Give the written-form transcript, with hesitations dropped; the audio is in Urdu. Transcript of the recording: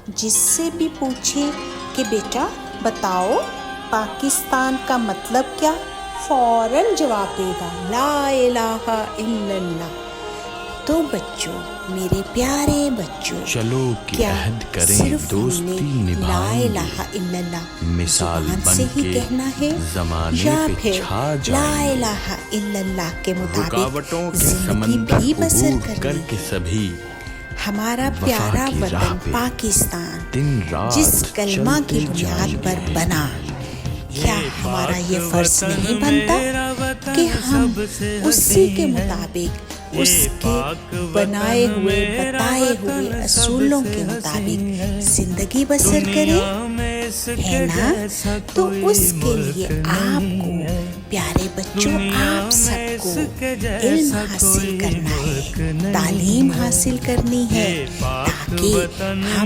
جس سے بھی پوچھے کہ بیٹا بتاؤ پاکستان کا مطلب کیا، فوراً جواب دے گا لا الہ الا اللہ۔ تو بچوں، میرے پیارے بچوں، چلو کہ کیا عہد کریں صرف دوستی ہم نے لا نبھائیں الہ گے، الا اللہ مثال زبان بن سے ہی کے کہنا ہے، زمانے یا پہ پھر چھا لا جائیں گے، الہ الا اللہ کے مطابق رکاوٹوں کے زندگی سمندر بھی بسر عبور کر کرنی کے ہے۔ سبھی ہمارا وفا پیارا کی راہ وطن پہ پاکستان دن رات جس کلمہ کی چلتے بنیاد جائیں پر گے۔ بنا، کیا ہمارا یہ فرض نہیں بنتا کہ ہم اسی کے مطابق، اس کے بنائے ہوئے بتائے ہوئے اصولوں کے مطابق زندگی بسر کریں، ہے نا؟ تو اس کے لیے آپ کو پیارے بچوں، آپ سب کو علم حاصل کرنا ہے، تعلیم حاصل کرنی ہے، تاکہ ہم